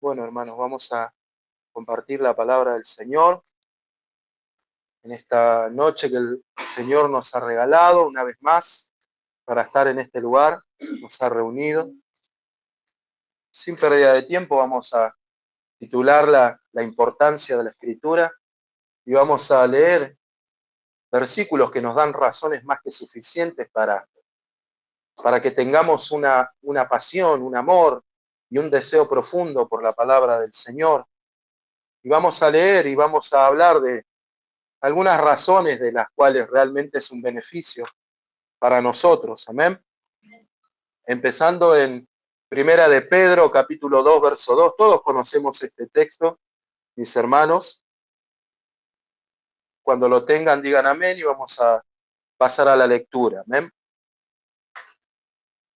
Bueno, hermanos, vamos a compartir la palabra del Señor en esta noche que el Señor nos ha regalado una vez más para estar en este lugar, nos ha reunido. Sin pérdida de tiempo vamos a titular la importancia de la Escritura y vamos a leer versículos que nos dan razones más que suficientes para que tengamos una pasión, un amor y un deseo profundo por la palabra del Señor. Y vamos a leer y vamos a hablar de algunas razones de las cuales realmente es un beneficio para nosotros. Amén. Empezando en Primera de Pedro, capítulo 2, verso 2. Todos conocemos este texto, mis hermanos. Cuando lo tengan, digan amén y vamos a pasar a la lectura. Amén.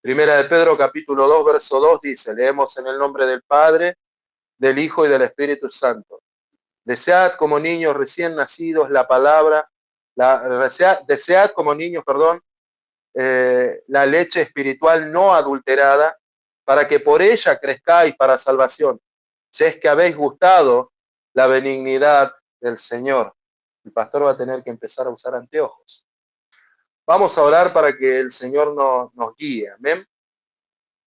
Primera de Pedro, capítulo 2, verso 2 dice, leemos en el nombre del Padre, del Hijo y del Espíritu Santo. Desead como niños recién nacidos la palabra, desead como niños, la leche espiritual no adulterada, para que por ella crezcáis para salvación, si es que habéis gustado la benignidad del Señor. El pastor va a tener que empezar a usar anteojos. Vamos a orar para que el Señor nos guíe, amén,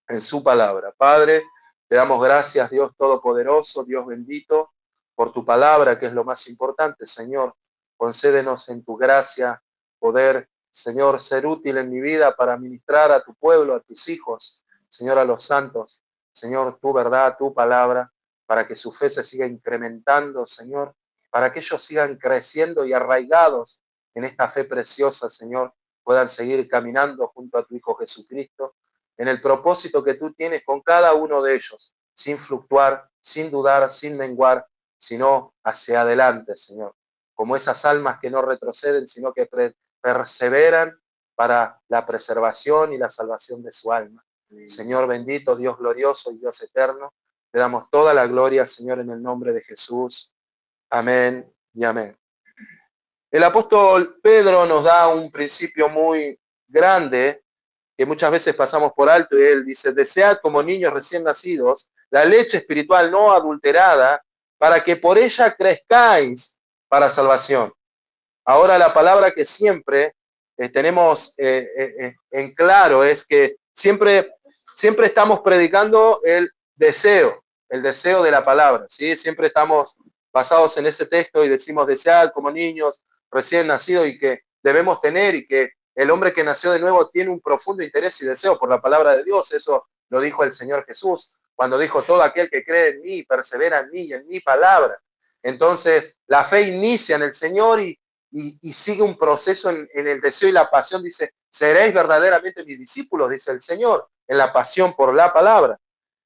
en su palabra. Padre, te damos gracias, Dios Todopoderoso, Dios bendito, por tu palabra, que es lo más importante, Señor. Concédenos en tu gracia poder, Señor, ser útil en mi vida para ministrar a tu pueblo, a tus hijos, Señor, a los santos. Señor, tu verdad, tu palabra, para que su fe se siga incrementando, Señor, para que ellos sigan creciendo y arraigados en esta fe preciosa, Señor, puedan seguir caminando junto a tu Hijo Jesucristo, en el propósito que tú tienes con cada uno de ellos, sin fluctuar, sin dudar, sin menguar, sino hacia adelante, Señor. Como esas almas que no retroceden, sino que perseveran para la preservación y la salvación de su alma. Señor bendito, Dios glorioso y Dios eterno, te damos toda la gloria, Señor, en el nombre de Jesús. Amén y amén. El apóstol Pedro nos da un principio muy grande que muchas veces pasamos por alto, y él dice, desead como niños recién nacidos la leche espiritual no adulterada, para que por ella crezcáis para salvación. Ahora la palabra que siempre tenemos en claro es que siempre estamos predicando el deseo de la palabra, ¿sí? Siempre estamos basados en ese texto y decimos desead como niños recién nacidos y que debemos tener y que el hombre que nació de nuevo tiene un profundo interés y deseo por la palabra de Dios. Eso lo dijo el Señor Jesús cuando dijo todo aquel que cree en mí, persevera en mí y en mi palabra. Entonces la fe inicia en el Señor y sigue un proceso en el deseo y la pasión. Dice, seréis verdaderamente mis discípulos, dice el Señor, en la pasión por la palabra.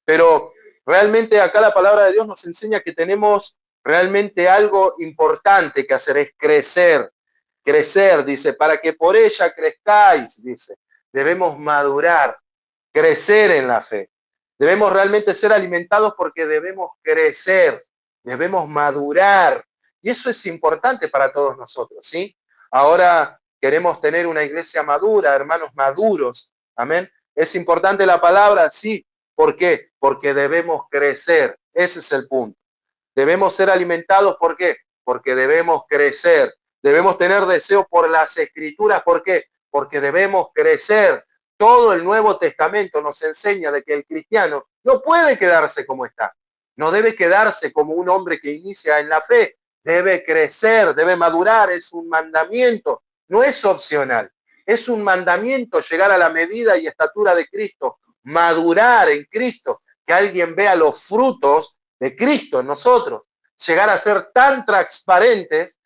Pero realmente acá la palabra de Dios nos enseña que tenemos realmente algo importante que hacer, es crecer. Crecer, dice, para que por ella crezcáis, dice. Debemos madurar, crecer en la fe. Debemos realmente ser alimentados porque debemos crecer, debemos madurar. Y eso es importante para todos nosotros, ¿sí? Ahora queremos tener una iglesia madura, hermanos maduros, amén. ¿Es importante la palabra? Sí. ¿Por qué? Porque debemos crecer. Ese es el punto. Debemos ser alimentados, ¿por qué? Porque debemos crecer. Debemos tener deseo por las escrituras, ¿por qué? Porque debemos crecer. Todo el Nuevo Testamento nos enseña de que el cristiano no puede quedarse como está. No debe quedarse como un hombre que inicia en la fe. Debe crecer, debe madurar. Es un mandamiento, no es opcional. Es un mandamiento llegar a la medida y estatura de Cristo, madurar en Cristo, que alguien vea los frutos de Cristo en nosotros, llegar a ser tan transparentes,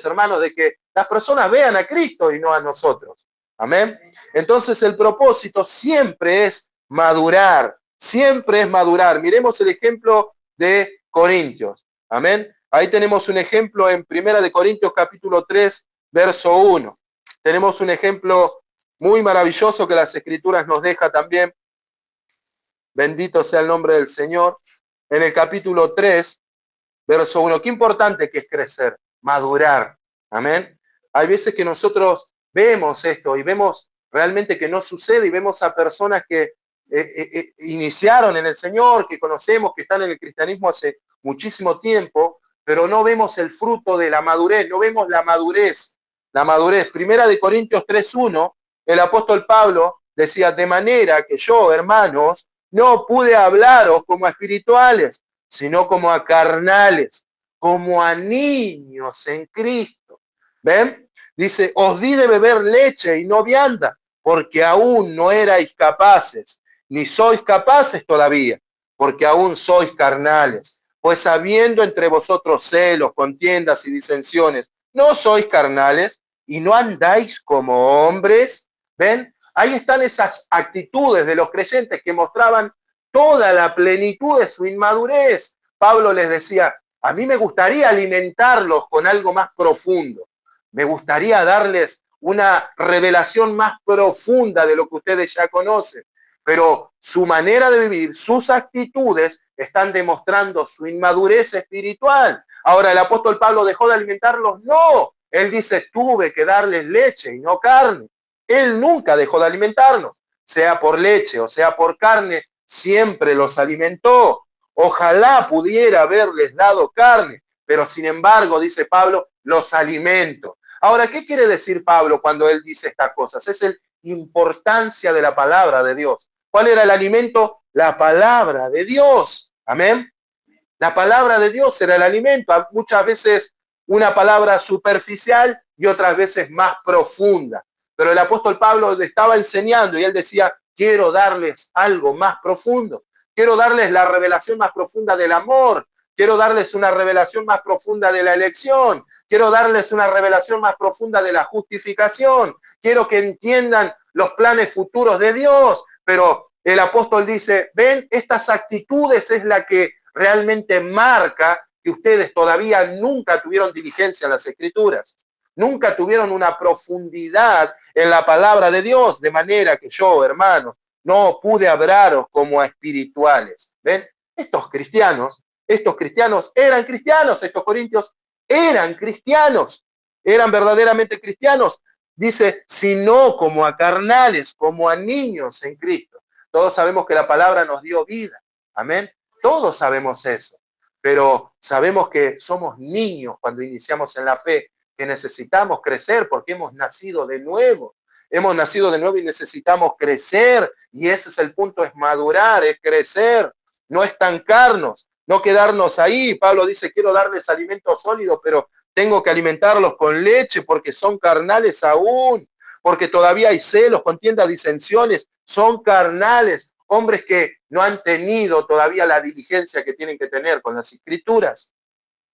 hermanos, de que las personas vean a Cristo y no a nosotros. Amén. Entonces el propósito siempre es madurar, siempre es madurar. Miremos el ejemplo de Corintios. Amén. Ahí tenemos un ejemplo en Primera de Corintios capítulo 3, verso 1. Tenemos un ejemplo muy maravilloso que las Escrituras nos deja también. Bendito sea el nombre del Señor. En el capítulo 3, verso 1. Qué importante que es crecer, madurar. Amén. Hay veces que nosotros vemos esto y vemos realmente que no sucede y vemos a personas que iniciaron en el Señor, que conocemos, que están en el cristianismo hace muchísimo tiempo, pero no vemos el fruto de la madurez, no vemos la madurez. La madurez. Primera de Corintios 3:1, el apóstol Pablo decía, de manera que yo, hermanos, no pude hablaros como a espirituales, sino como a carnales, como a niños en Cristo. ¿Ven? Dice, os di de beber leche y no vianda, porque aún no erais capaces, ni sois capaces todavía, porque aún sois carnales. Pues habiendo entre vosotros celos, contiendas y disensiones, ¿no sois carnales y no andáis como hombres? ¿Ven? Ahí están esas actitudes de los creyentes que mostraban toda la plenitud de su inmadurez. Pablo les decía, a mí me gustaría alimentarlos con algo más profundo. Me gustaría darles una revelación más profunda de lo que ustedes ya conocen. Pero su manera de vivir, sus actitudes, están demostrando su inmadurez espiritual. Ahora, ¿el apóstol Pablo dejó de alimentarlos? No. Él dice, tuve que darles leche y no carne. Él nunca dejó de alimentarnos, sea por leche o sea por carne, siempre los alimentó. Ojalá pudiera haberles dado carne, pero sin embargo, dice Pablo, los alimento. Ahora, ¿qué quiere decir Pablo cuando él dice estas cosas? Es la importancia de la palabra de Dios. ¿Cuál era el alimento? La palabra de Dios. Amén. La palabra de Dios era el alimento. Muchas veces una palabra superficial y otras veces más profunda. Pero el apóstol Pablo estaba enseñando y él decía, quiero darles algo más profundo. Quiero darles la revelación más profunda del amor. Quiero darles una revelación más profunda de la elección. Quiero darles una revelación más profunda de la justificación. Quiero que entiendan los planes futuros de Dios. Pero el apóstol dice, ven, estas actitudes es la que realmente marca que ustedes todavía nunca tuvieron diligencia en las Escrituras. Nunca tuvieron una profundidad en la palabra de Dios, de manera que yo, hermanos, no pude hablaros como a espirituales. ¿Ven? Estos cristianos eran cristianos, estos corintios eran cristianos, eran verdaderamente cristianos. Dice, sino como a carnales, como a niños en Cristo. Todos sabemos que la palabra nos dio vida. Amén. Todos sabemos eso. Pero sabemos que somos niños cuando iniciamos en la fe, que necesitamos crecer porque hemos nacido de nuevo. Hemos nacido de nuevo y necesitamos crecer. Y ese es el punto, es madurar, es crecer, no estancarnos, no quedarnos ahí. Pablo dice, quiero darles alimento sólido, pero tengo que alimentarlos con leche porque son carnales aún, porque todavía hay celos, contiendas, disensiones, son carnales, hombres que no han tenido todavía la diligencia que tienen que tener con las Escrituras.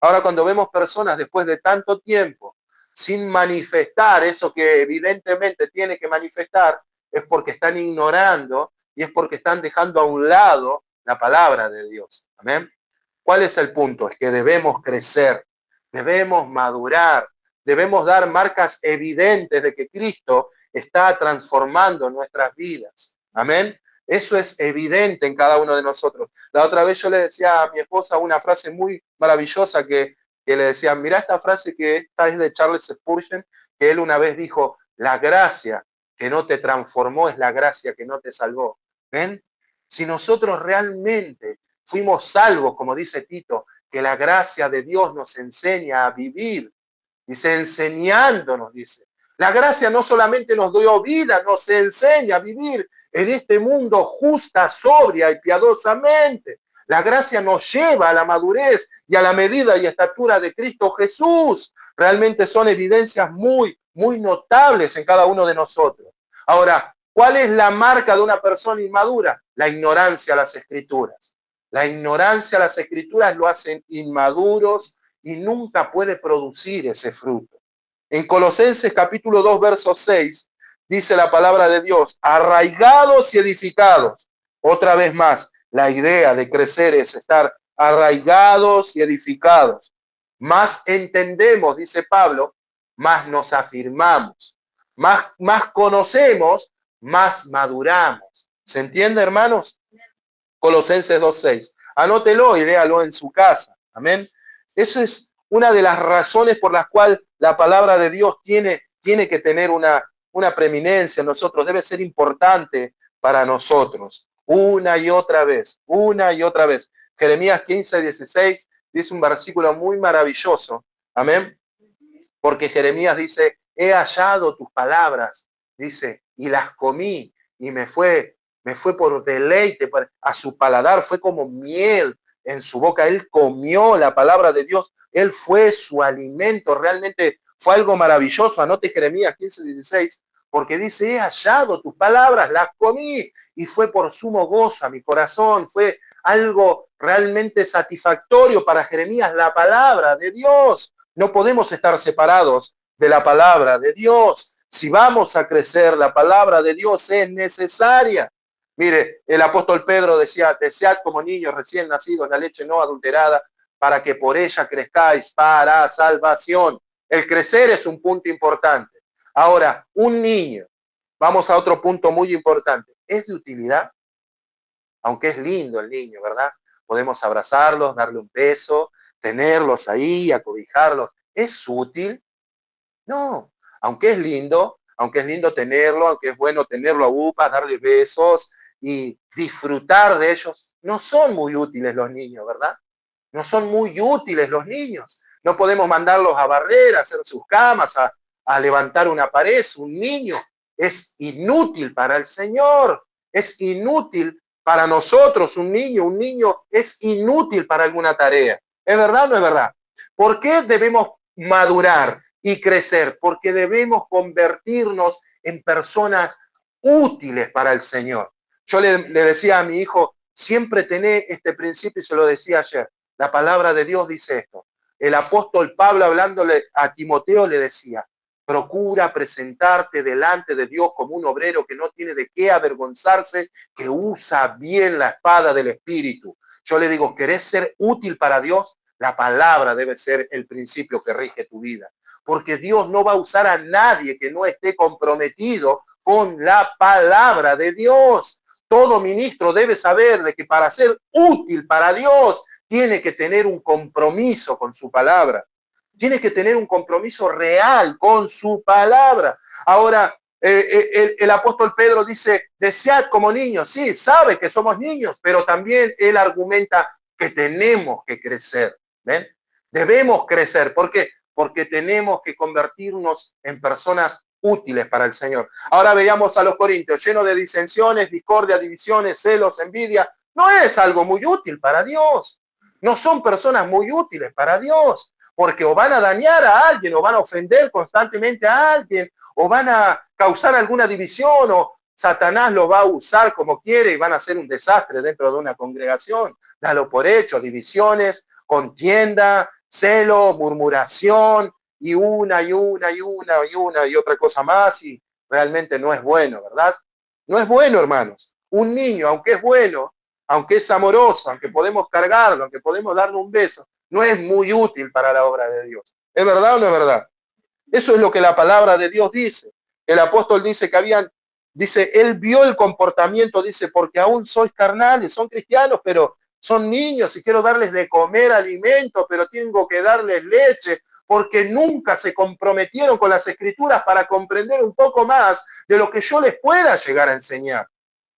Ahora, cuando vemos personas después de tanto tiempo sin manifestar eso que evidentemente tiene que manifestar, es porque están ignorando y es porque están dejando a un lado la palabra de Dios. ¿Amén? ¿Cuál es el punto? Es que debemos crecer, debemos madurar, debemos dar marcas evidentes de que Cristo está transformando nuestras vidas. Amén. Eso es evidente en cada uno de nosotros. La otra vez yo le decía a mi esposa una frase muy maravillosa que le decía, mira esta frase que esta es de Charles Spurgeon, que él una vez dijo, la gracia que no te transformó es la gracia que no te salvó. ¿Ven? Si nosotros realmente fuimos salvos, como dice Tito, que la gracia de Dios nos enseña a vivir, dice, enseñándonos, dice. La gracia no solamente nos dio vida, nos enseña a vivir en este mundo justa, sobria y piadosamente. La gracia nos lleva a la madurez y a la medida y estatura de Cristo Jesús. Realmente son evidencias muy, muy notables en cada uno de nosotros. Ahora, ¿cuál es la marca de una persona inmadura? La ignorancia a las Escrituras. La ignorancia a las Escrituras lo hacen inmaduros y nunca puede producir ese fruto. En Colosenses capítulo 2, verso 6, dice la palabra de Dios, arraigados y edificados. Otra vez más, la idea de crecer es estar arraigados y edificados. Más entendemos, dice Pablo, más nos afirmamos. Más conocemos, más maduramos. ¿Se entiende, hermanos? Colosenses 2:6. Anótelo y léalo en su casa. Amén. Eso es una de las razones por las cuales la palabra de Dios tiene que tener una preeminencia en nosotros, debe ser importante para nosotros. una y otra vez, una y otra vez. Jeremías 15:16 dice un versículo muy maravilloso. Amén. Porque Jeremías dice, he hallado tus palabras, dice, y las comí, y me fue por deleite, a su paladar, fue como miel en su boca. Él comió la palabra de Dios, él fue su alimento, realmente fue algo maravilloso. Anote Jeremías 15:16, porque dice, he hallado tus palabras, las comí, y fue por sumo gozo a mi corazón, fue algo realmente satisfactorio para Jeremías, la palabra de Dios. No podemos estar separados de la palabra de Dios. Si vamos a crecer, la palabra de Dios es necesaria. Mire, el apóstol Pedro decía, desead como niños recién nacidos la leche no adulterada, para que por ella crezcáis para salvación. El crecer es un punto importante. Ahora, un niño, vamos a otro punto muy importante, ¿es de utilidad? Aunque es lindo el niño, ¿verdad? Podemos abrazarlos, darle un beso, tenerlos ahí, acobijarlos. ¿Es útil? No. Aunque es lindo tenerlo, aunque es bueno tenerlo a upas, darle besos y disfrutar de ellos, no son muy útiles los niños, ¿verdad? No son muy útiles los niños. No podemos mandarlos a barrer, a hacer sus camas, a levantar una pared. Un niño es inútil para el Señor, es inútil para nosotros. Un niño es inútil para alguna tarea. ¿Es verdad o no es verdad? ¿Por qué debemos madurar y crecer? Porque debemos convertirnos en personas útiles para el Señor. Yo le decía a mi hijo, siempre tené este principio y se lo decía ayer. La palabra de Dios dice esto. El apóstol Pablo, hablándole a Timoteo, le decía, procura presentarte delante de Dios como un obrero que no tiene de qué avergonzarse, que usa bien la espada del Espíritu. Yo le digo, ¿querés ser útil para Dios? La palabra debe ser el principio que rige tu vida. Porque Dios no va a usar a nadie que no esté comprometido con la palabra de Dios. Todo ministro debe saber de que para ser útil para Dios tiene que tener un compromiso con su palabra. Tiene que tener un compromiso real con su palabra. Ahora, el apóstol Pedro dice, desead como niños. Sí, sabe que somos niños, pero también él argumenta que tenemos que crecer. ¿Ven? Debemos crecer. ¿Por qué? Porque tenemos que convertirnos en personas útiles para el Señor. Ahora veamos a los corintios, llenos de disensiones, discordia, divisiones, celos, envidia. No es algo muy útil para Dios. No son personas muy útiles para Dios, porque o van a dañar a alguien, o van a ofender constantemente a alguien, o van a causar alguna división, o Satanás lo va a usar como quiere y van a hacer un desastre dentro de una congregación. Dalo por hecho, divisiones, contienda, celo, murmuración, y una y otra cosa más, y realmente no es bueno, ¿verdad? No es bueno, hermanos. Un niño, aunque es bueno, aunque es amoroso, aunque podemos cargarlo, aunque podemos darle un beso, no es muy útil para la obra de Dios. ¿Es verdad o no es verdad? Eso es lo que la palabra de Dios dice. El apóstol dice que dice, él vio el comportamiento, dice, porque aún sois carnales, son cristianos, pero son niños y quiero darles de comer alimento, pero tengo que darles leche, porque nunca se comprometieron con las escrituras para comprender un poco más de lo que yo les pueda llegar a enseñar.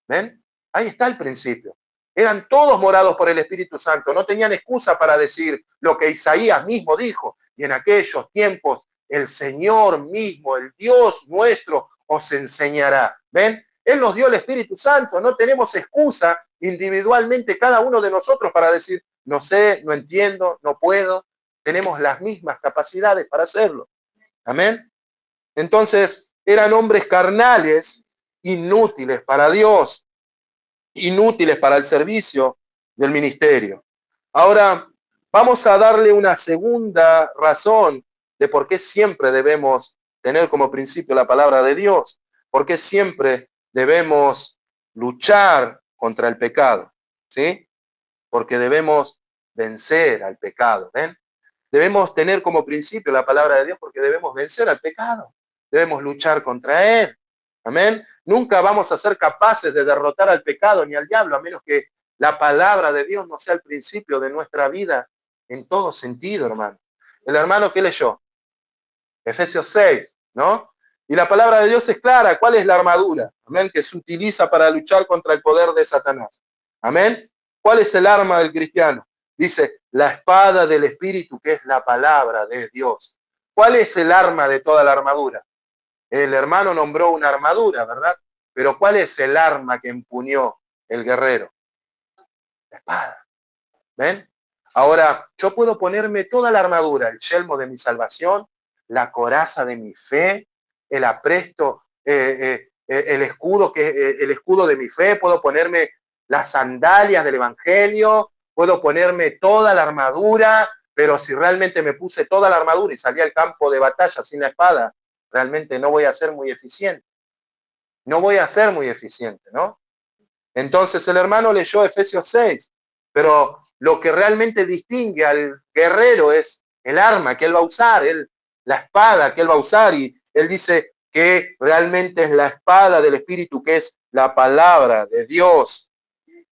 ¿Ven? Ahí está el principio. Eran todos morados por el Espíritu Santo, no tenían excusa para decir lo que Isaías mismo dijo. Y en aquellos tiempos el Señor mismo, el Dios nuestro, os enseñará. ¿Ven? Él nos dio el Espíritu Santo, no tenemos excusa individualmente cada uno de nosotros para decir, no sé, no entiendo, no puedo. Tenemos las mismas capacidades para hacerlo. Amén. Entonces, eran hombres carnales, inútiles para Dios, inútiles para el servicio del ministerio. Ahora, vamos a darle una segunda razón de por qué siempre debemos tener como principio la palabra de Dios, por qué siempre debemos luchar contra el pecado, ¿sí? Porque debemos vencer al pecado, ¿ven? Debemos tener como principio la palabra de Dios porque debemos vencer al pecado, debemos luchar contra él. Amén. Nunca vamos a ser capaces de derrotar al pecado ni al diablo, a menos que la palabra de Dios no sea el principio de nuestra vida en todo sentido, hermano. El hermano que leyó, Efesios 6, ¿no? Y la palabra de Dios es clara. ¿Cuál es la armadura? Amén. Que se utiliza para luchar contra el poder de Satanás. Amén. ¿Cuál es el arma del cristiano? Dice, la espada del Espíritu, que es la palabra de Dios. ¿Cuál es el arma de toda la armadura? El hermano nombró una armadura, ¿verdad? Pero ¿cuál es el arma que empuñó el guerrero? La espada. ¿Ven? Ahora, yo puedo ponerme toda la armadura, el yelmo de mi salvación, la coraza de mi fe, el apresto, el escudo, el escudo de mi fe, puedo ponerme las sandalias del evangelio, puedo ponerme toda la armadura, pero si realmente me puse toda la armadura y salí al campo de batalla sin la espada, realmente no voy a ser muy eficiente. No voy a ser muy eficiente, ¿no? Entonces el hermano leyó Efesios 6, pero lo que realmente distingue al guerrero es el arma que él va a usar, la espada que él va a usar, y él dice que realmente es la espada del Espíritu, que es la palabra de Dios.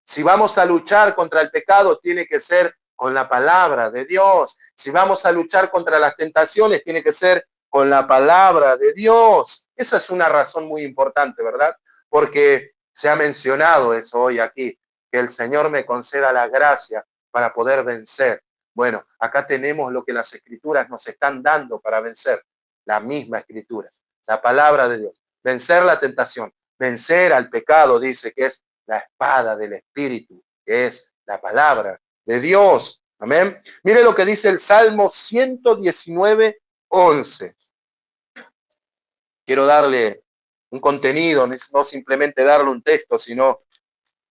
Si vamos a luchar contra el pecado, tiene que ser con la palabra de Dios. Si vamos a luchar contra las tentaciones, tiene que ser con la palabra de Dios. Esa es una razón muy importante, ¿verdad? Porque se ha mencionado eso hoy aquí, que el Señor me conceda la gracia para poder vencer. Bueno, acá tenemos lo que las escrituras nos están dando para vencer, la misma escritura, la palabra de Dios. Vencer la tentación, vencer al pecado, dice que es la espada del Espíritu, que es la palabra de Dios. Amén. Mire lo que dice el Salmo 119, 11. Quiero darle un contenido, no simplemente darle un texto, sino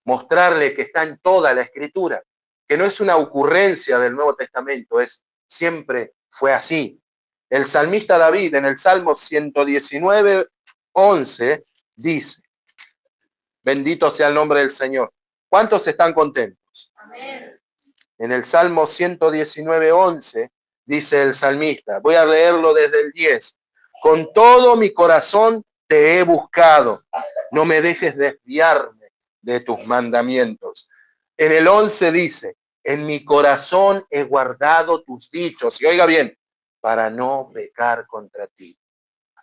mostrarle que está en toda la Escritura, que no es una ocurrencia del Nuevo Testamento, siempre fue así. El salmista David en el Salmo 119, 11 dice, bendito sea el nombre del Señor. ¿Cuántos están contentos? Amén. En el Salmo 119, 11 dice el salmista, voy a leerlo desde el 10. Con todo mi corazón te he buscado, no me dejes desviarme de tus mandamientos. En el 11 dice, en mi corazón he guardado tus dichos. Y oiga bien, para no pecar contra ti.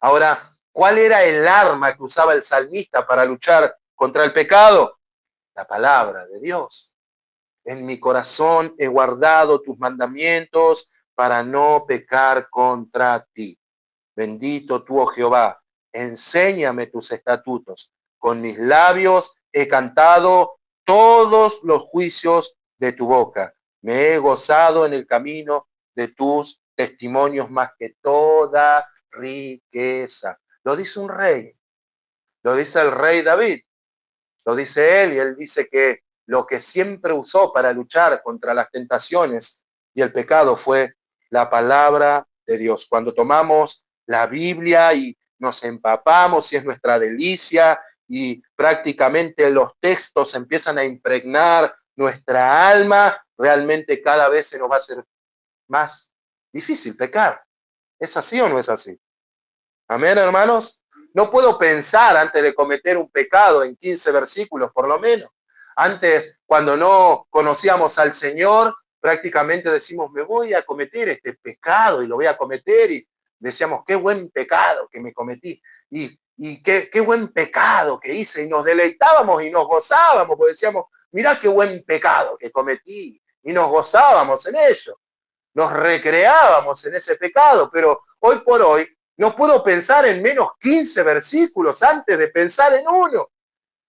Ahora, ¿cuál era el arma que usaba el salmista para luchar contra el pecado? La palabra de Dios. En mi corazón he guardado tus mandamientos para no pecar contra ti. Bendito tú, oh Jehová, enséñame tus estatutos. Con mis labios he cantado todos los juicios de tu boca. Me he gozado en el camino de tus testimonios más que toda riqueza. Lo dice un rey, lo dice el rey David, lo dice él, y él dice que lo que siempre usó para luchar contra las tentaciones y el pecado fue la palabra de Dios. Cuando tomamos la Biblia y nos empapamos y es nuestra delicia y prácticamente los textos empiezan a impregnar nuestra alma, realmente cada vez se nos va a hacer más difícil pecar. ¿Es así o no es así? Amén, hermanos. No puedo pensar antes de cometer un pecado en 15 versículos, por lo menos. Antes, cuando no conocíamos al Señor, prácticamente decimos, me voy a cometer este pecado y lo voy a cometer. Y decíamos, qué buen pecado que me cometí. Y qué buen pecado que hice. Y nos deleitábamos y nos gozábamos, porque decíamos, mirá qué buen pecado que cometí. Y nos gozábamos en ello. Nos recreábamos en ese pecado. Pero hoy por hoy, no puedo pensar en menos 15 versículos antes de pensar en uno.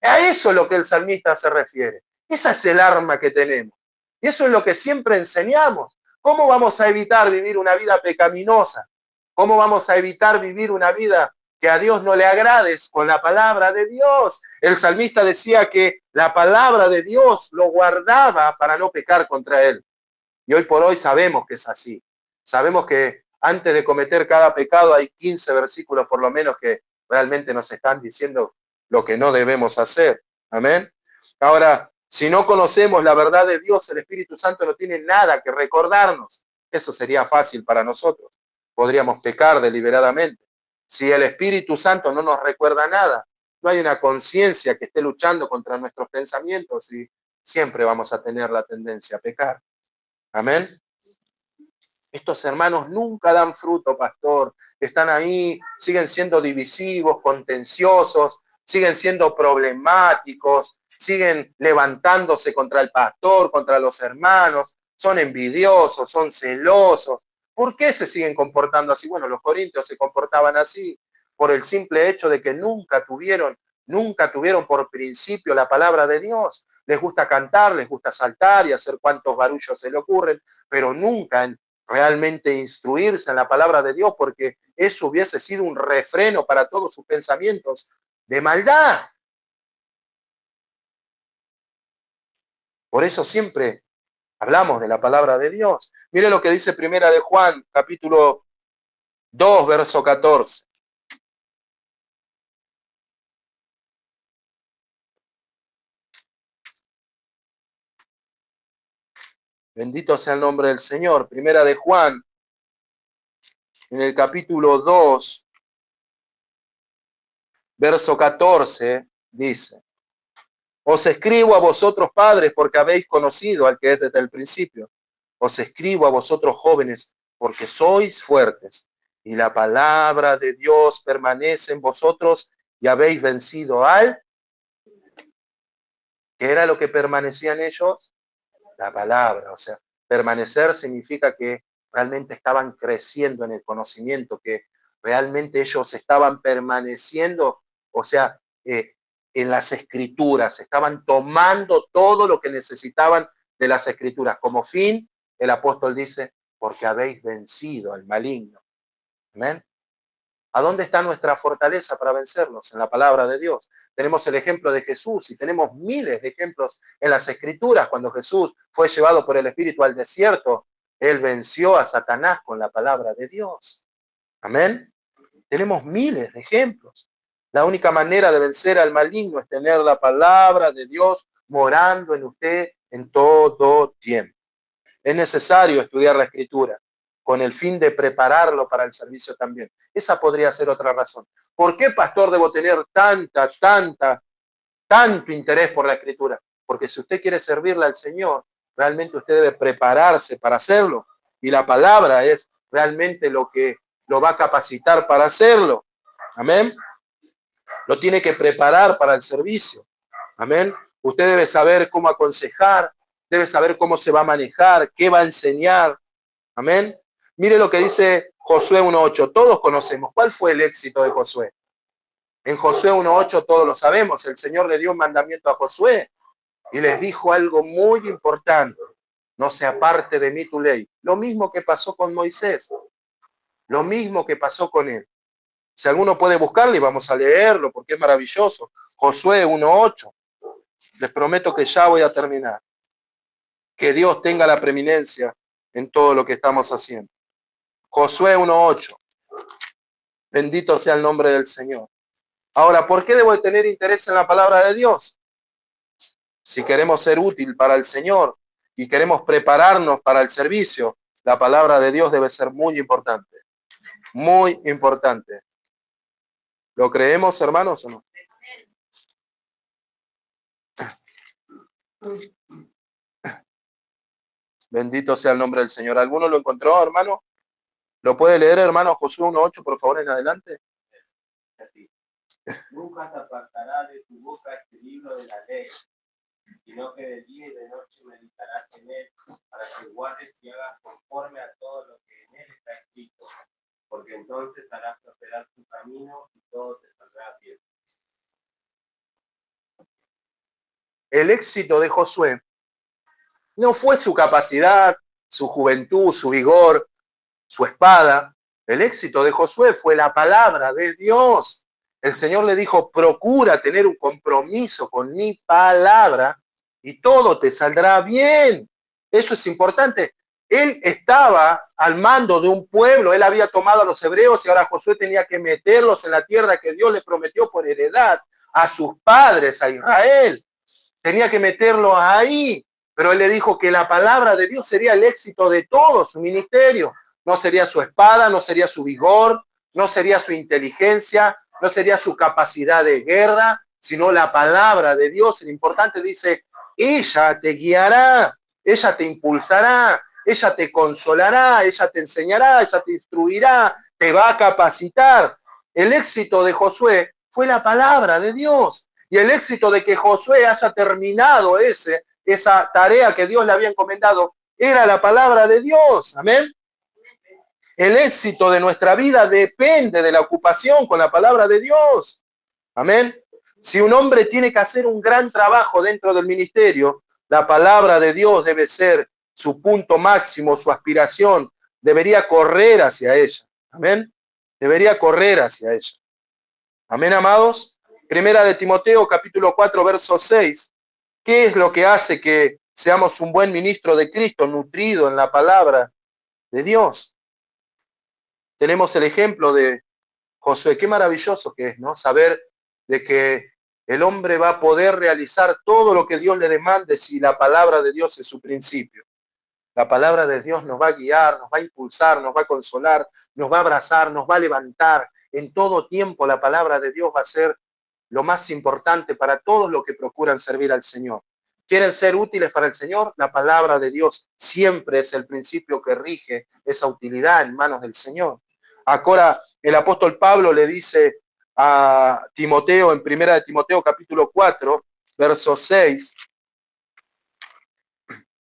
A eso es lo que el salmista se refiere. Esa es el arma que tenemos. Y eso es lo que siempre enseñamos. ¿Cómo vamos a evitar vivir una vida pecaminosa? ¿Cómo vamos a evitar vivir una vida que a Dios no le agrade? Con la palabra de Dios. El salmista decía que la palabra de Dios lo guardaba para no pecar contra él. Y hoy por hoy sabemos que es así. Sabemos que antes de cometer cada pecado hay 15 versículos por lo menos que realmente nos están diciendo lo que no debemos hacer. Amén. Ahora, si no conocemos la verdad de Dios, el Espíritu Santo no tiene nada que recordarnos. Eso sería fácil para nosotros. Podríamos pecar deliberadamente. Si el Espíritu Santo no nos recuerda nada, no hay una conciencia que esté luchando contra nuestros pensamientos y siempre vamos a tener la tendencia a pecar. Amén. Estos hermanos nunca dan fruto, pastor. Están ahí, siguen siendo divisivos, contenciosos, siguen siendo problemáticos, siguen levantándose contra el pastor, contra los hermanos, son envidiosos, son celosos. ¿Por qué se siguen comportando así? Bueno, los corintios se comportaban así por el simple hecho de que nunca tuvieron por principio la palabra de Dios. Les gusta cantar, les gusta saltar y hacer cuantos barullos se le ocurren, pero nunca realmente instruirse en la palabra de Dios, porque eso hubiese sido un refreno para todos sus pensamientos de maldad. Por eso siempre hablamos de la palabra de Dios. Mire lo que dice Primera de Juan, capítulo 2, verso 14. Bendito sea el nombre del Señor. Primera de Juan, en el capítulo 2, verso 14, dice: Os escribo a vosotros, padres, porque habéis conocido al que es desde el principio. Os escribo a vosotros, jóvenes, porque sois fuertes, y la palabra de Dios permanece en vosotros, y habéis vencido al... ¿Qué era lo que permanecía en ellos? La palabra. O sea, permanecer significa que realmente estaban creciendo en el conocimiento, que realmente ellos estaban permaneciendo, o sea, en las escrituras, estaban tomando todo lo que necesitaban de las escrituras. Como fin, el apóstol dice, porque habéis vencido al maligno. ¿Amén? ¿A dónde está nuestra fortaleza para vencerlos? En la palabra de Dios. Tenemos el ejemplo de Jesús y tenemos miles de ejemplos en las Escrituras. Cuando Jesús fue llevado por el Espíritu al desierto, Él venció a Satanás con la palabra de Dios. Amén. Tenemos miles de ejemplos. La única manera de vencer al maligno es tener la palabra de Dios morando en usted en todo tiempo. Es necesario estudiar la Escritura con el fin de prepararlo para el servicio también. Esa podría ser otra razón. ¿Por qué, pastor, debo tener tanto interés por la Escritura? Porque si usted quiere servirle al Señor, realmente usted debe prepararse para hacerlo. Y la palabra es realmente lo que lo va a capacitar para hacerlo. Amén. Lo tiene que preparar para el servicio. Amén. Usted debe saber cómo aconsejar, debe saber cómo se va a manejar, qué va a enseñar. Amén. Mire lo que dice Josué 1.8. Todos conocemos. ¿Cuál fue el éxito de Josué? En Josué 1.8 todos lo sabemos. El Señor le dio un mandamiento a Josué y les dijo algo muy importante. No se aparte de mí tu ley. Lo mismo que pasó con Moisés. Lo mismo que pasó con él. Si alguno puede buscarlo y vamos a leerlo porque es maravilloso. Josué 1.8. Les prometo que ya voy a terminar. Que Dios tenga la preeminencia en todo lo que estamos haciendo. Josué 1.8. Bendito sea el nombre del Señor. Ahora, ¿por qué debo tener interés en la palabra de Dios? Si queremos ser útil para el Señor y queremos prepararnos para el servicio, la palabra de Dios debe ser muy importante. Muy importante. ¿Lo creemos, hermanos, o no? Bendito sea el nombre del Señor. ¿Alguno lo encontró, hermano? ¿Lo puede leer, hermano? Josué 1.8, por favor, en adelante. Nunca se apartará de tu boca este libro de la ley, sino que de día y de noche meditarás en él, para que guardes y hagas conforme a todo lo que en él está escrito, porque entonces harás prosperar tu camino y todo te saldrá bien. El éxito de Josué no fue su capacidad, su juventud, su vigor, su espada. El éxito de Josué fue la palabra de Dios. El Señor le dijo, procura tener un compromiso con mi palabra y todo te saldrá bien. Eso es importante. Él estaba al mando de un pueblo, él había tomado a los hebreos y ahora Josué tenía que meterlos en la tierra que Dios le prometió por heredad a sus padres, a Israel. Tenía que meterlos ahí, pero él le dijo que la palabra de Dios sería el éxito de todo su ministerio. No sería su espada, no sería su vigor, no sería su inteligencia, no sería su capacidad de guerra, sino la palabra de Dios. El importante dice, ella te guiará, ella te impulsará, ella te consolará, ella te enseñará, ella te instruirá, te va a capacitar. El éxito de Josué fue la palabra de Dios. Y el éxito de que Josué haya terminado esa tarea que Dios le había encomendado era la palabra de Dios. Amén. El éxito de nuestra vida depende de la ocupación con la palabra de Dios. Amén. Si un hombre tiene que hacer un gran trabajo dentro del ministerio, la palabra de Dios debe ser su punto máximo, su aspiración. Debería correr hacia ella. Amén. Debería correr hacia ella. Amén, amados. Primera de Timoteo, capítulo 4, verso 6. ¿Qué es lo que hace que seamos un buen ministro de Cristo, nutrido en la palabra de Dios? Tenemos el ejemplo de Josué. Qué maravilloso que es, ¿no? Saber de que el hombre va a poder realizar todo lo que Dios le demande si la palabra de Dios es su principio. La palabra de Dios nos va a guiar, nos va a impulsar, nos va a consolar, nos va a abrazar, nos va a levantar. En todo tiempo la palabra de Dios va a ser lo más importante para todos los que procuran servir al Señor. ¿Quieren ser útiles para el Señor? La palabra de Dios siempre es el principio que rige esa utilidad en manos del Señor. Ahora el apóstol Pablo le dice a Timoteo en primera de Timoteo capítulo 4, verso 6,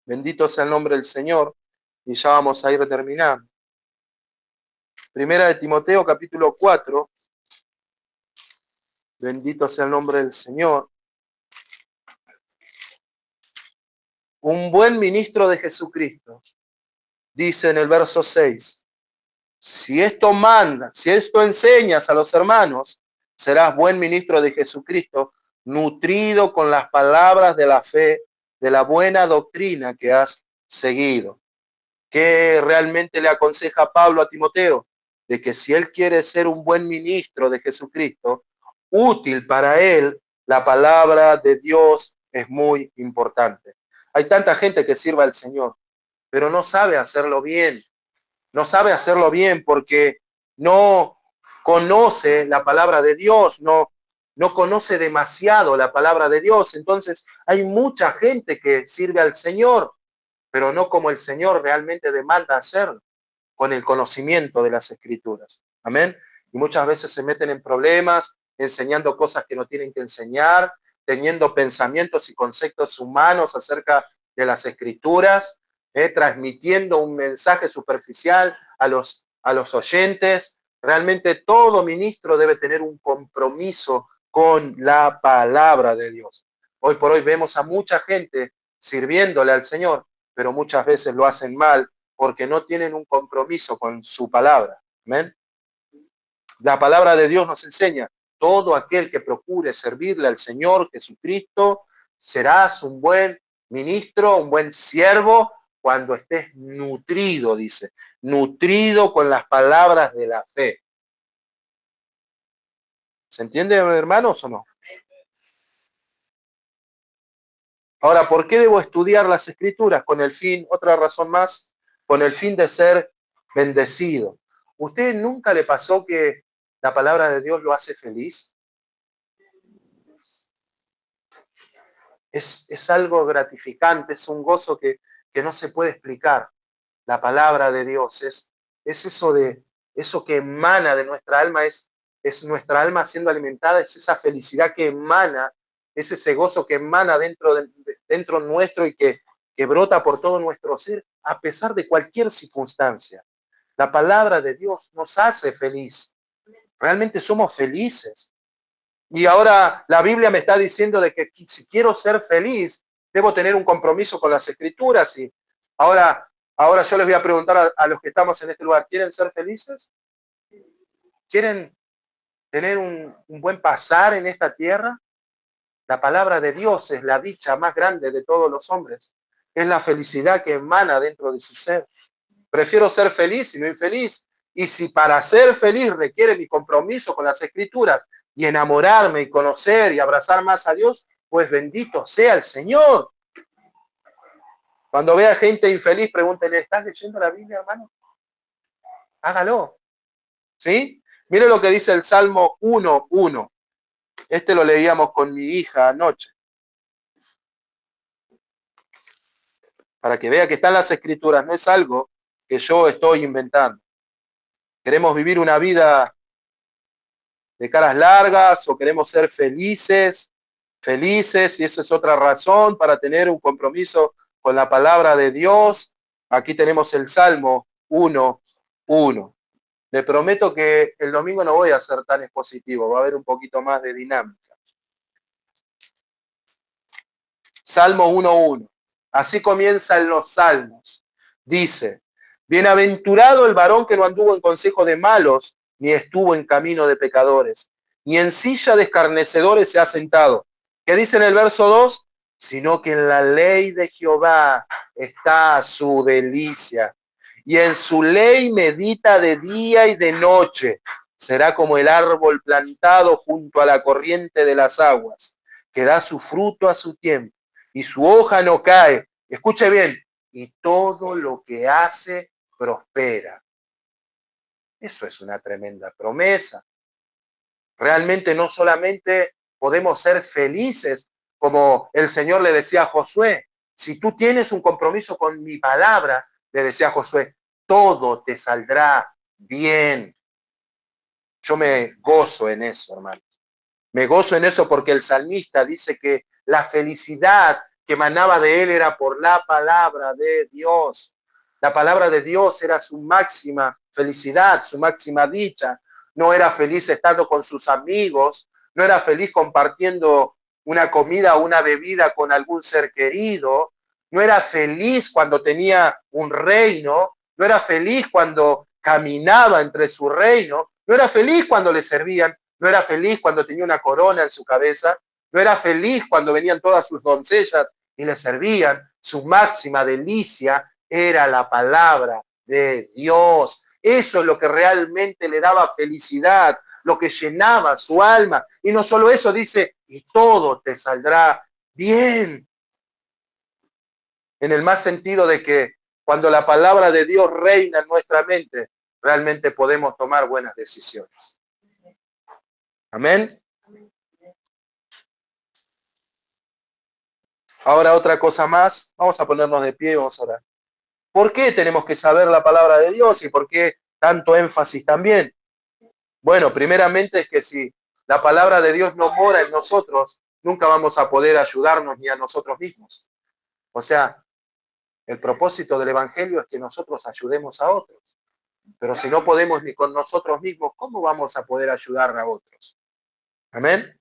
bendito sea el nombre del Señor, y ya vamos a ir terminando. Primera de Timoteo capítulo 4, bendito sea el nombre del Señor. Un buen ministro de Jesucristo, dice en el verso 6, si esto enseñas a los hermanos, serás buen ministro de Jesucristo, nutrido con las palabras de la fe, de la buena doctrina que has seguido. ¿Qué realmente le aconseja Pablo a Timoteo? De que si él quiere ser un buen ministro de Jesucristo, útil para él, la palabra de Dios es muy importante. Hay tanta gente que sirve al Señor, pero no sabe hacerlo bien. No sabe hacerlo bien porque no conoce la palabra de Dios, no conoce demasiado la palabra de Dios. Entonces hay mucha gente que sirve al Señor, pero no como el Señor realmente demanda hacerlo, con el conocimiento de las Escrituras. Amén. Y muchas veces se meten en problemas, enseñando cosas que no tienen que enseñar, teniendo pensamientos y conceptos humanos acerca de las Escrituras, transmitiendo un mensaje superficial a los oyentes. Realmente todo ministro debe tener un compromiso con la palabra de Dios. Hoy por hoy vemos a mucha gente sirviéndole al Señor, pero muchas veces lo hacen mal porque no tienen un compromiso con su palabra. ¿Amén? La palabra de Dios nos enseña, todo aquel que procure servirle al Señor Jesucristo, serás un buen ministro, un buen siervo, cuando estés nutrido, dice, nutrido con las palabras de la fe. ¿Se entiende, hermanos, o no? Ahora, ¿por qué debo estudiar las Escrituras? Con el fin, otra razón más, con el fin de ser bendecido. ¿Usted nunca le pasó que la palabra de Dios lo hace feliz? Es algo gratificante, es un gozo que no se puede explicar. La palabra de Dios es eso que emana de nuestra alma, es nuestra alma siendo alimentada, es esa felicidad que emana, es ese gozo que emana dentro nuestro y que brota por todo nuestro ser, a pesar de cualquier circunstancia. La palabra de Dios nos hace feliz. Realmente somos felices. Y ahora la Biblia me está diciendo de que si quiero ser feliz, debo tener un compromiso con las Escrituras. Y ahora yo les voy a preguntar a los que estamos en este lugar, ¿quieren ser felices? ¿Quieren tener un buen pasar en esta tierra? La palabra de Dios es la dicha más grande de todos los hombres. Es la felicidad que emana dentro de su ser. Prefiero ser feliz y no infeliz. Y si para ser feliz requiere mi compromiso con las Escrituras y enamorarme y conocer y abrazar más a Dios, pues bendito sea el Señor. Cuando vea gente infeliz, pregúntenle, ¿estás leyendo la Biblia, hermano? Hágalo. ¿Sí? Mire lo que dice el Salmo 1:1. Este lo leíamos con mi hija anoche. Para que vea que está en las Escrituras, no es algo que yo estoy inventando. Queremos vivir una vida de caras largas o queremos ser felices, y esa es otra razón para tener un compromiso con la palabra de Dios. Aquí tenemos el Salmo 1:1. Le prometo que el domingo no voy a ser tan expositivo, va a haber un poquito más de dinámica. Salmo 1:1. Así comienzan los salmos. Dice, bienaventurado el varón que no anduvo en consejo de malos, ni estuvo en camino de pecadores, ni en silla de escarnecedores se ha sentado. ¿Qué dice en el verso 2? Sino que en la ley de Jehová está su delicia, y en su ley medita de día y de noche. Será como el árbol plantado junto a la corriente de las aguas, que da su fruto a su tiempo, y su hoja no cae. Escuche bien, y todo lo que hace prospera. Eso es una tremenda promesa. Realmente no solamente podemos ser felices, como el Señor le decía a Josué, si tú tienes un compromiso con mi palabra, le decía a Josué, todo te saldrá bien. Yo me gozo en eso, hermano. Me gozo en eso porque el salmista dice que la felicidad que emanaba de él era por la palabra de Dios. La palabra de Dios era su máxima felicidad, su máxima dicha. No era feliz estando con sus amigos, no era feliz compartiendo una comida o una bebida con algún ser querido, no era feliz cuando tenía un reino, no era feliz cuando caminaba entre su reino, no era feliz cuando le servían, no era feliz cuando tenía una corona en su cabeza, no era feliz cuando venían todas sus doncellas y le servían. Su máxima delicia era la palabra de Dios. Eso es lo que realmente le daba felicidad, lo que llenaba su alma. Y no solo eso, dice, y todo te saldrá bien. En el más sentido de que cuando la palabra de Dios reina en nuestra mente, realmente podemos tomar buenas decisiones. Amén. Ahora otra cosa más, vamos a ponernos de pie y vamos a orar. ¿Por qué tenemos que saber la palabra de Dios y por qué tanto énfasis también? Bueno, primeramente es que si la palabra de Dios no mora en nosotros, nunca vamos a poder ayudarnos ni a nosotros mismos. O sea, el propósito del Evangelio es que nosotros ayudemos a otros. Pero si no podemos ni con nosotros mismos, ¿cómo vamos a poder ayudar a otros? ¿Amén?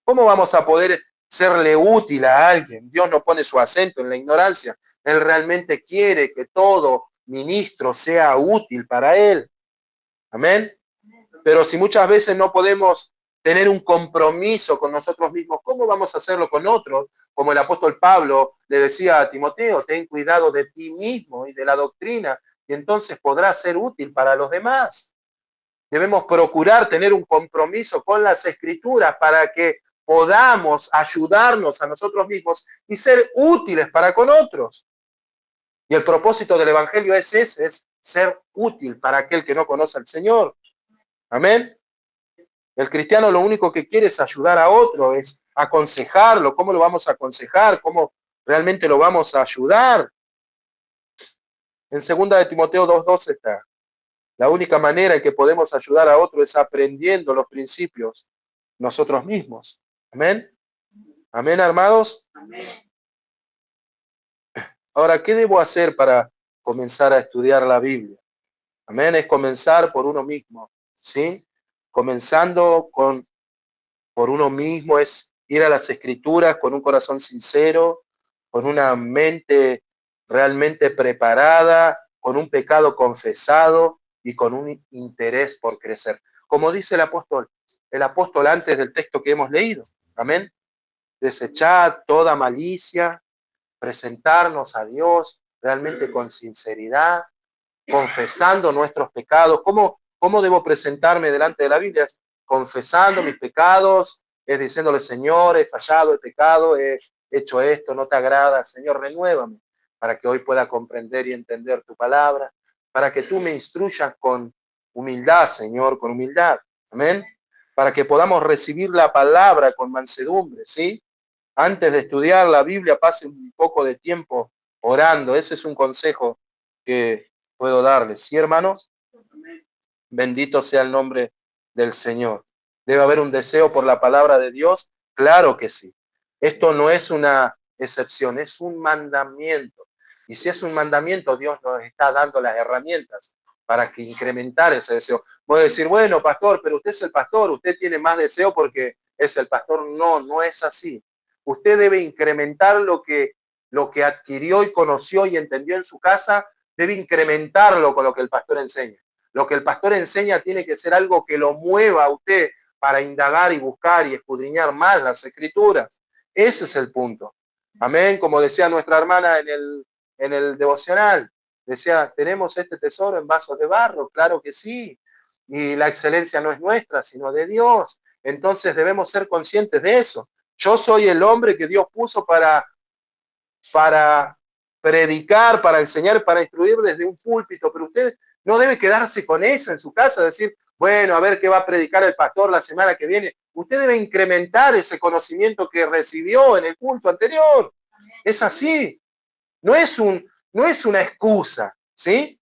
¿Cómo vamos a poder serle útil a alguien? Dios no pone su acento en la ignorancia. Él realmente quiere que todo ministro sea útil para él. Amén. Pero si muchas veces no podemos tener un compromiso con nosotros mismos, ¿cómo vamos a hacerlo con otros? Como el apóstol Pablo le decía a Timoteo, ten cuidado de ti mismo y de la doctrina, y entonces podrás ser útil para los demás. Debemos procurar tener un compromiso con las Escrituras para que podamos ayudarnos a nosotros mismos y ser útiles para con otros. Y el propósito del Evangelio es ese, es ser útil para aquel que no conoce al Señor. Amén. El cristiano lo único que quiere es ayudar a otro, es aconsejarlo. ¿Cómo lo vamos a aconsejar? ¿Cómo realmente lo vamos a ayudar? En 2 de Timoteo 2:12 está. La única manera en que podemos ayudar a otro es aprendiendo los principios nosotros mismos. Amén. Amén, hermanos. Amén. Ahora, ¿qué debo hacer para comenzar a estudiar la Biblia? Amén, es comenzar por uno mismo, ¿sí? Comenzando por uno mismo es ir a las Escrituras con un corazón sincero, con una mente realmente preparada, con un pecado confesado y con un interés por crecer. Como dice el apóstol antes del texto que hemos leído. Amén. Desechad toda malicia, presentarnos a Dios realmente con sinceridad, confesando nuestros pecados. ¿Cómo debo presentarme delante de la Biblia? Confesando mis pecados, es diciéndole, Señor, he fallado, he pecado, he hecho esto, no te agrada, Señor, renuévame, para que hoy pueda comprender y entender tu palabra, para que tú me instruyas con humildad, Señor, con humildad. Amén. Para que podamos recibir la palabra con mansedumbre, ¿sí? Antes de estudiar la Biblia, pase un poco de tiempo orando. Ese es un consejo que puedo darles. ¿Sí, hermanos? Bendito sea el nombre del Señor. ¿Debe haber un deseo por la palabra de Dios? Claro que sí. Esto no es una excepción, es un mandamiento. Y si es un mandamiento, Dios nos está dando las herramientas para que incrementar ese deseo. Voy a decir, bueno, pastor, pero usted es el pastor, usted tiene más deseo porque es el pastor. No, no es así. Usted debe incrementar lo que adquirió y conoció y entendió en su casa, debe incrementarlo con lo que el pastor enseña. Lo que el pastor enseña tiene que ser algo que lo mueva a usted para indagar y buscar y escudriñar más las escrituras. Ese es el punto. Amén. Como decía nuestra hermana en el devocional, decía, ¿tenemos este tesoro en vasos de barro? Claro que sí. Y la excelencia no es nuestra, sino de Dios. Entonces debemos ser conscientes de eso. Yo soy el hombre que Dios puso para predicar, para enseñar, para instruir desde un púlpito, pero usted no debe quedarse con eso en su casa, decir, bueno, a ver qué va a predicar el pastor la semana que viene. Usted debe incrementar ese conocimiento que recibió en el culto anterior. Es así. No es una excusa, ¿sí?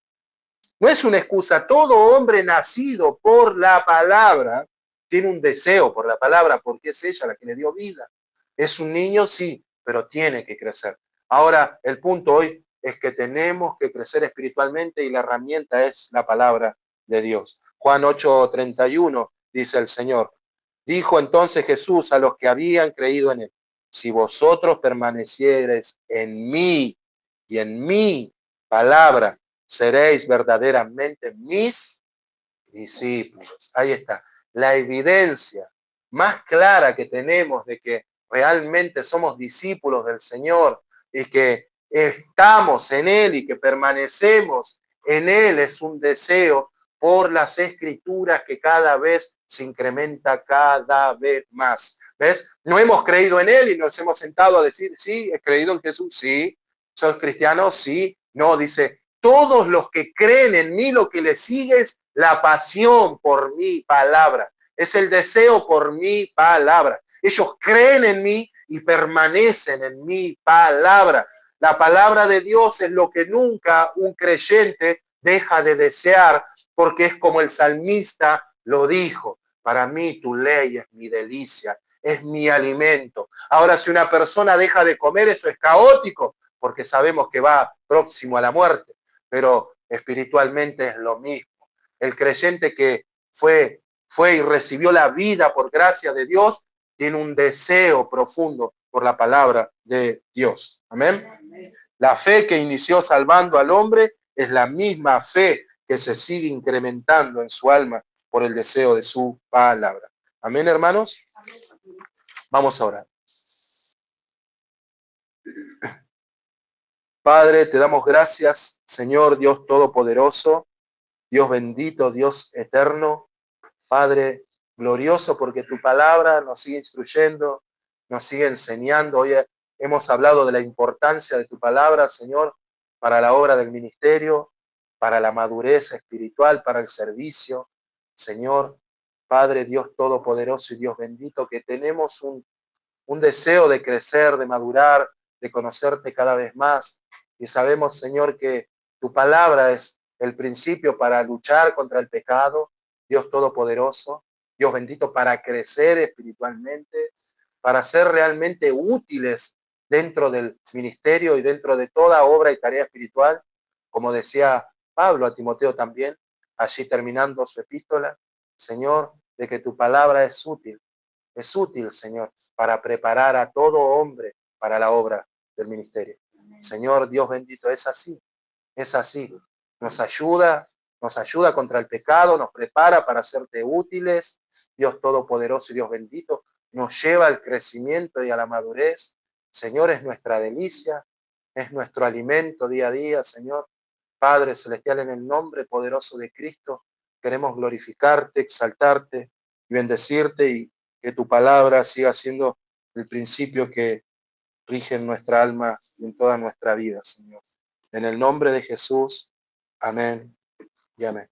No es una excusa. Todo hombre nacido por la palabra tiene un deseo por la palabra, porque es ella la que le dio vida. Es un niño, sí, pero tiene que crecer. Ahora, el punto hoy es que tenemos que crecer espiritualmente y la herramienta es la palabra de Dios. Juan 8:31 dice el Señor. Dijo entonces Jesús a los que habían creído en él, si vosotros permaneciereis en mí y en mi palabra, seréis verdaderamente mis discípulos. Ahí está. La evidencia más clara que tenemos de que realmente somos discípulos del Señor y que estamos en Él y que permanecemos en Él es un deseo por las escrituras que cada vez se incrementa cada vez más. ¿Ves? No hemos creído en Él y nos hemos sentado a decir, sí, he creído en Jesús, sí. ¿Sos cristiano? Sí. No, dice, todos los que creen en mí, lo que les sigue es la pasión por mi palabra. Es el deseo por mi palabra. Ellos creen en mí y permanecen en mi palabra. La palabra de Dios es lo que nunca un creyente deja de desear, porque es como el salmista lo dijo. Para mí tu ley es mi delicia, es mi alimento. Ahora, si una persona deja de comer, eso es caótico, porque sabemos que va próximo a la muerte, pero espiritualmente es lo mismo. El creyente que fue y recibió la vida por gracia de Dios, tiene un deseo profundo por la palabra de Dios. Amén. La fe que inició salvando al hombre es la misma fe que se sigue incrementando en su alma por el deseo de su palabra. Amén, hermanos. Vamos a orar. Padre, te damos gracias, Señor Dios Todopoderoso, Dios bendito, Dios eterno, Padre glorioso, porque tu palabra nos sigue instruyendo, nos sigue enseñando. Hoy hemos hablado de la importancia de tu palabra, Señor, para la obra del ministerio, para la madurez espiritual, para el servicio. Señor, Padre, Dios Todopoderoso y Dios bendito, que tenemos un deseo de crecer, de madurar, de conocerte cada vez más. Y sabemos, Señor, que tu palabra es el principio para luchar contra el pecado, Dios Todopoderoso, Dios bendito, para crecer espiritualmente, para ser realmente útiles dentro del ministerio y dentro de toda obra y tarea espiritual, como decía Pablo a Timoteo también, allí terminando su epístola, Señor, de que tu palabra es útil, Señor, para preparar a todo hombre para la obra del ministerio. Señor Dios bendito, es así, es así. Nos ayuda contra el pecado, nos prepara para hacerte útiles. Dios Todopoderoso y Dios bendito, nos lleva al crecimiento y a la madurez. Señor, es nuestra delicia, es nuestro alimento día a día, Señor. Padre Celestial, en el nombre poderoso de Cristo, queremos glorificarte, exaltarte y bendecirte y que tu palabra siga siendo el principio que rige en nuestra alma y en toda nuestra vida, Señor. En el nombre de Jesús, amén y amén.